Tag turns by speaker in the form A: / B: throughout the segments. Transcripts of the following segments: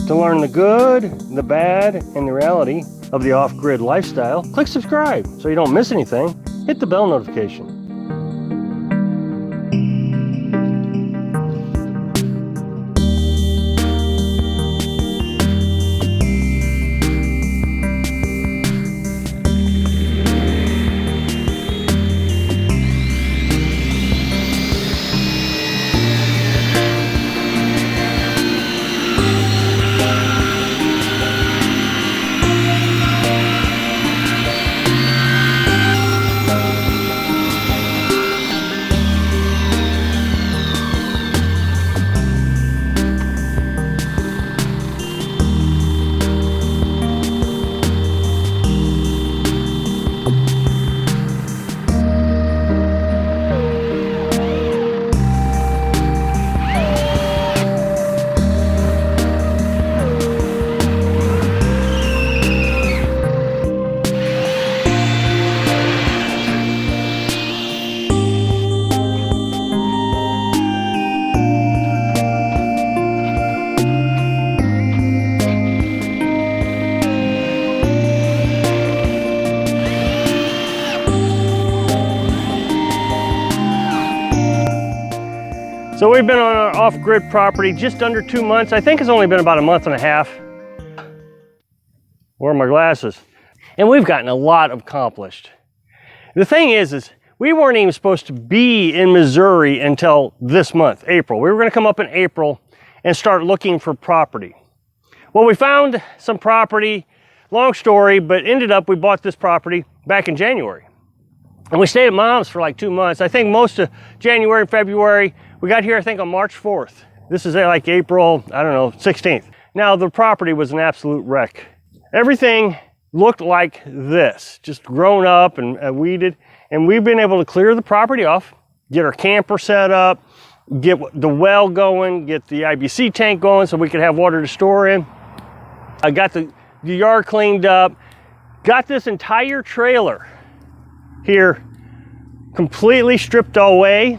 A: To learn the good, the bad, and the reality of the off-grid lifestyle, click subscribe so you don't miss anything. Hit the bell notification. So we've been on our off-grid property just under 2 months. I think it's only been about a month and a half. Where are my glasses? And we've gotten a lot accomplished. The thing is we weren't even supposed to be in Missouri until this month, April. We were going to come up in April and start looking for property. Well, we found some property, long story, but ended up we bought this property back in January. And we stayed at Mom's for like 2 months. I think most of January and February. We got here, I think, on March 4th. This is like April, I don't know, 16th. Now, the property was an absolute wreck. Everything looked like this, just grown up and weeded. And we've been able to clear the property off, get our camper set up, get the well going, get the IBC tank going so we could have water to store in. I got the yard cleaned up, got this entire trailer here completely stripped away.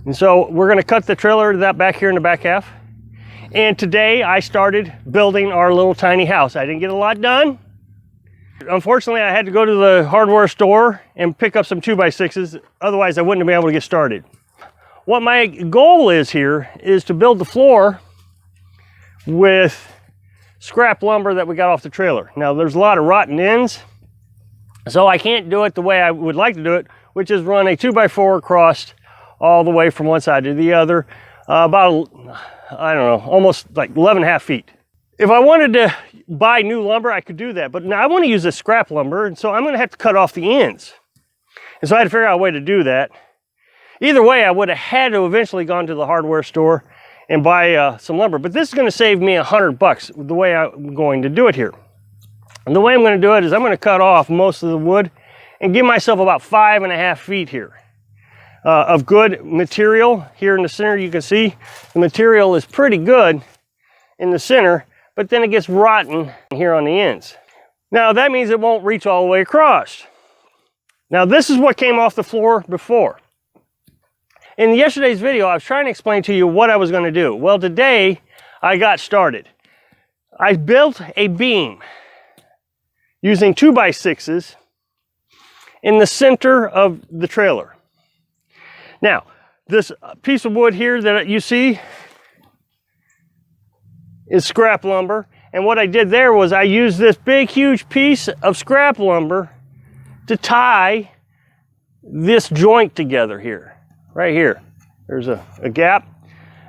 A: And so we're going to cut the trailer to that back here in the back half. And today I started building our little tiny house. I didn't get a lot done. Unfortunately, I had to go to the hardware store and pick up some 2x6s. Otherwise, I wouldn't have been able to get started. What my goal is here is to build the floor with scrap lumber that we got off the trailer. Now, there's a lot of rotten ends, so I can't do it the way I would like to do it, which is run a 2x4 across all the way from one side to the other, about, I don't know, almost like 11.5 feet. If I wanted to buy new lumber, I could do that, but now I want to use this scrap lumber, and so I'm going to have to cut off the ends. And so I had to figure out a way to do that. Either way, I would have had to eventually gone to the hardware store and buy some lumber, but this is going to save me $100 the way I'm going to do it here. And the way I'm going to do it is I'm going to cut off most of the wood and give myself about 5.5 feet here. Of good material. Here in the center you can see the material is pretty good in the center, but then it gets rotten here on the ends. Now that means it won't reach all the way across. Now this is what came off the floor before. In yesterday's video I was trying to explain to you what I was going to do. Well, today I got started. I built a beam using 2x6s in the center of the trailer. Now, this piece of wood here that you see is scrap lumber. And what I did there was I used this big, huge piece of scrap lumber to tie this joint together here, right here. There's a gap.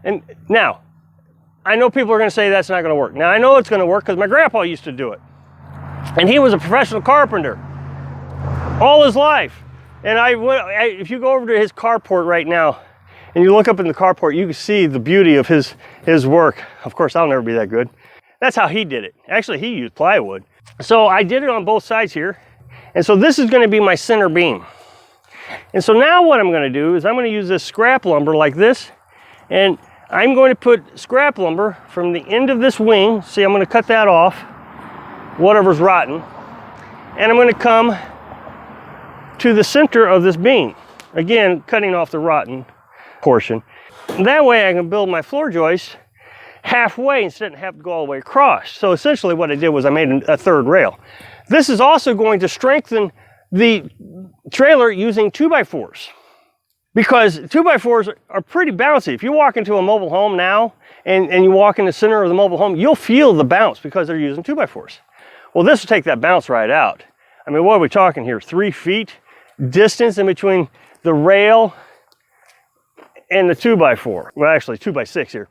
A: And now, I know people are going to say that's not going to work. Now, I know it's going to work because my grandpa used to do it. And he was a professional carpenter all his life. And if you go over to his carport right now and you look up in the carport, you can see the beauty of his work. Of course, I'll never be that good. That's how he did it. Actually, he used plywood. So I did it on both sides here. And so this is going to be my center beam. And so now what I'm going to do is I'm going to use this scrap lumber like this. And I'm going to put scrap lumber from the end of this wing. See, I'm going to cut that off, whatever's rotten. And I'm going to come to the center of this beam. Again, cutting off the rotten portion. And that way I can build my floor joist halfway instead of have to go all the way across. So essentially what I did was I made a third rail. This is also going to strengthen the trailer using 2x4s, because 2x4s are pretty bouncy. If you walk into a mobile home now and you walk in the center of the mobile home, you'll feel the bounce because they're using 2x4s. Well, this will take that bounce right out. I mean, what are we talking here? 3 feet distance in between the rail and the 2x4. Well, actually 2x6 here.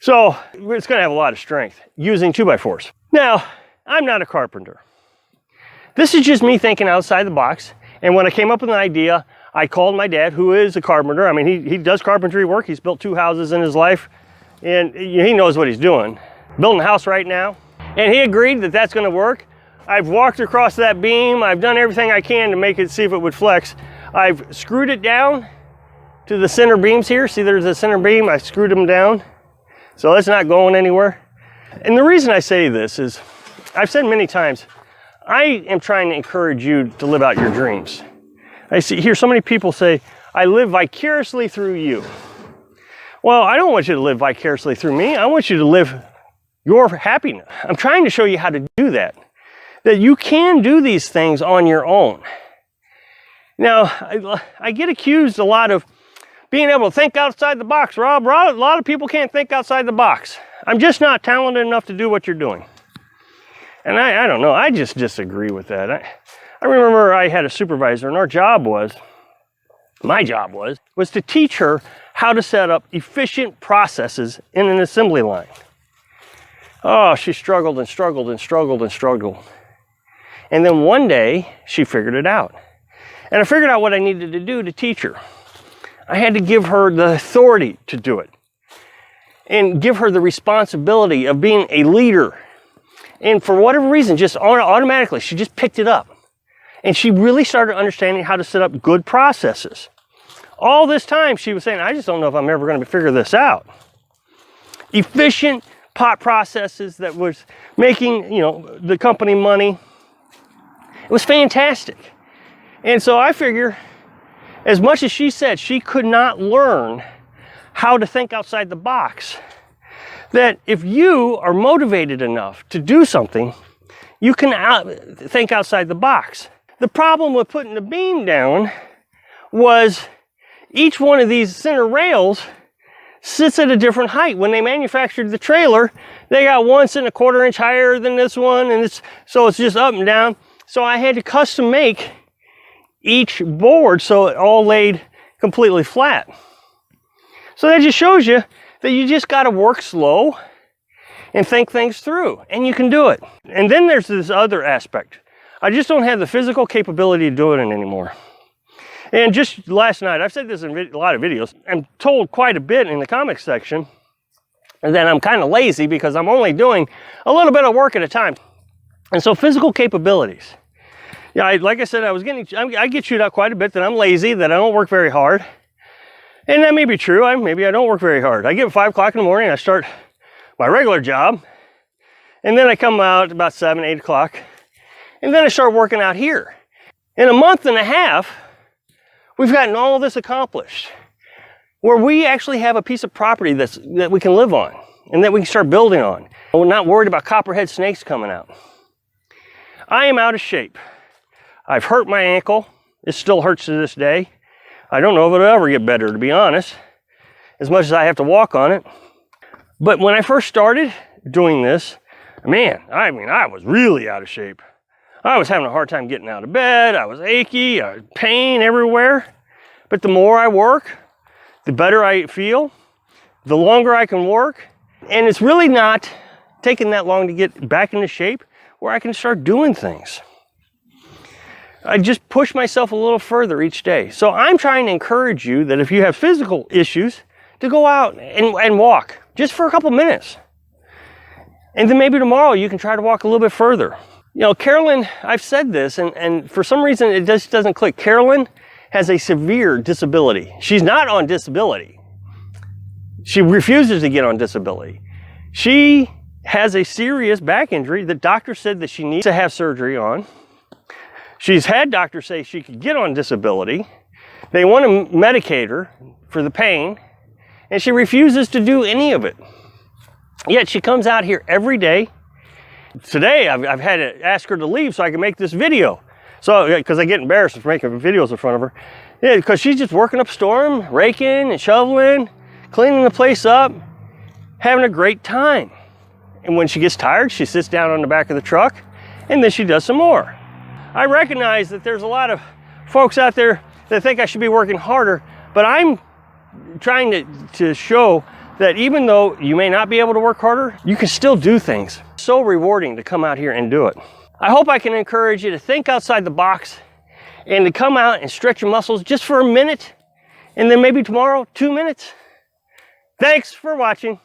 A: So it's going to have a lot of strength using 2x4s. Now, I'm not a carpenter. This is just me thinking outside the box. And when I came up with an idea, I called my dad, who is a carpenter. I mean, he does carpentry work. He's built 2 houses in his life, and he knows what he's doing. Building a house right now. And he agreed that that's going to work. I've walked across that beam. I've done everything I can to make it, see if it would flex. I've screwed it down to the center beams here. See, there's a center beam. I screwed them down. So it's not going anywhere. And the reason I say this is, I've said many times, I am trying to encourage you to live out your dreams. I hear so many people say, I live vicariously through you. Well, I don't want you to live vicariously through me. I want you to live your happiness. I'm trying to show you how to do that. That you can do these things on your own. Now, I get accused a lot of being able to think outside the box. Rob, a lot of people can't think outside the box. I'm just not talented enough to do what you're doing. And I don't know, I just disagree with that. I remember I had a supervisor, and my job was to teach her how to set up efficient processes in an assembly line. Oh, she struggled and struggled and struggled and struggled. And then one day, she figured it out. And I figured out what I needed to do to teach her. I had to give her the authority to do it, and give her the responsibility of being a leader. And for whatever reason, just automatically, she just picked it up. And she really started understanding how to set up good processes. All this time, she was saying, I just don't know if I'm ever going to figure this out. Efficient pot processes that was making, the company money. It was fantastic. And so I figure, as much as she said she could not learn how to think outside the box, that if you are motivated enough to do something, you can think outside the box. The problem with putting the beam down was each one of these center rails sits at a different height. When they manufactured the trailer, they got one sitting 1/4 inch higher than this one, and so it's just up and down. So I had to custom make each board so it all laid completely flat. So that just shows you that you just got to work slow and think things through, and you can do it. And then there's this other aspect. I just don't have the physical capability of doing it anymore. And just last night, I've said this in a lot of videos, I'm told quite a bit in the comics section, and then I'm kind of lazy because I'm only doing a little bit of work at a time. And so physical capabilities. Yeah, like I said, I get chewed out quite a bit that I'm lazy, that I don't work very hard. And that may be true. Maybe I don't work very hard. I get 5 o'clock in the morning, I start my regular job, and then I come out about 7, 8 o'clock, and then I start working out here. In a month and a half, we've gotten all this accomplished, where we actually have a piece of property that we can live on, and that we can start building on. We're not worried about copperhead snakes coming out. I am out of shape. I've hurt my ankle. It still hurts to this day. I don't know if it'll ever get better, to be honest, as much as I have to walk on it. But when I first started doing this, man, I was really out of shape. I was having a hard time getting out of bed. I was achy, I had pain everywhere. But the more I work, the better I feel, the longer I can work. And it's really not taking that long to get back into shape where I can start doing things. I just push myself a little further each day. So I'm trying to encourage you that if you have physical issues, to go out and walk just for a couple minutes. And then maybe tomorrow you can try to walk a little bit further. Carolyn, I've said this, and for some reason it just doesn't click. Carolyn has a severe disability. She's not on disability. She refuses to get on disability. She has a serious back injury that doctors said that she needs to have surgery on. She's had doctors say she could get on disability. They want to medicate her for the pain, and she refuses to do any of it. Yet she comes out here every day. Today, I've had to ask her to leave so I can make this video. So, because I get embarrassed for making videos in front of her. Yeah, because she's just working up a storm, raking and shoveling, cleaning the place up, having a great time. And when she gets tired, she sits down on the back of the truck, and then she does some more. I recognize that there's a lot of folks out there that think I should be working harder, but I'm trying to show that even though you may not be able to work harder, you can still do things. It's so rewarding to come out here and do it. I hope I can encourage you to think outside the box and to come out and stretch your muscles just for a minute, and then maybe tomorrow, 2 minutes. Thanks for watching.